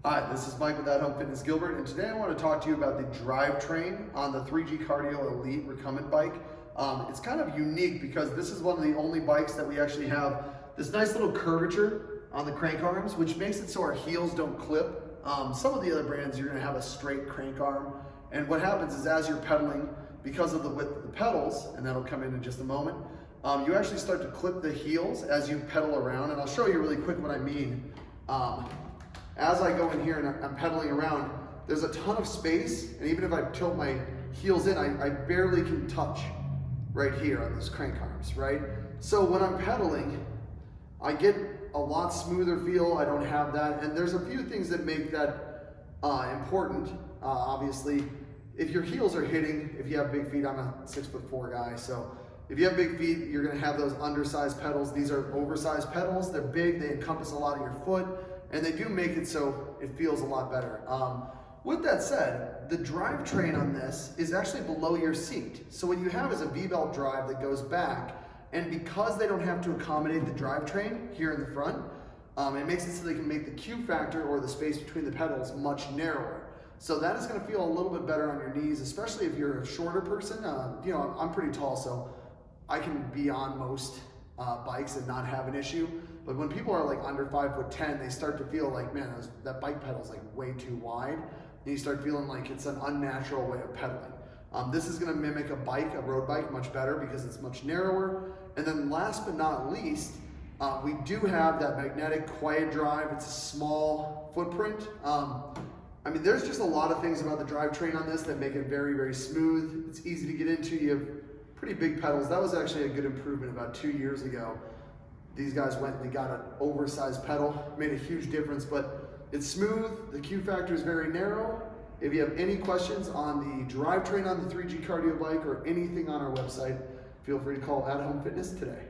Hi, this is Mike with Home Fitness Gilbert, and today I want to talk to you about the drivetrain on the 3G Cardio Elite Recumbent bike. It's kind of unique because this is one of the only bikes that we actually have this nice little curvature on the crank arms, which makes it so our heels don't clip. Some of the other brands, you're going to have a straight crank arm, and what happens is as you're pedaling, because of the width of the pedals, and that'll come in just a moment, you actually start to clip the heels as you pedal around, and I'll show you really quick what I mean. As I go in here and I'm pedaling around, there's a ton of space, and even if I tilt my heels in, I barely can touch right here on those crank arms, right? So when I'm pedaling, I get a lot smoother feel. I don't have that, and there's a few things that make that important. Obviously, if your heels are hitting, if you have big feet, I'm a 6'4" guy, so if you have big feet, you're gonna have those undersized pedals. These are oversized pedals. They're big, they encompass a lot of your foot, and they do make it so it feels a lot better. With that said, the drivetrain on this is actually below your seat. So what you have is a V-belt drive that goes back, and because they don't have to accommodate the drivetrain here in the front, it makes it so they can make the Q factor, or the space between the pedals, much narrower. So that is gonna feel a little bit better on your knees, especially if you're a shorter person. I'm pretty tall, so I can be on most bikes and not have an issue. But when people are like under 5'10", they start to feel like, man, that bike pedal's like way too wide. And you start feeling like it's an unnatural way of pedaling. This is gonna mimic a road bike, much better because it's much narrower. And then last but not least, we do have that magnetic quiet drive. It's a small footprint. I mean, there's just a lot of things about the drivetrain on this that make it very, very smooth. It's easy to get into. You have pretty big pedals. That was actually a good improvement about 2 years ago. These guys went and they got an oversized pedal, made a huge difference, but it's smooth. The Q factor is very narrow. If you have any questions on the drivetrain on the 3G Cardio bike or anything on our website, feel free to call Home Fitness today.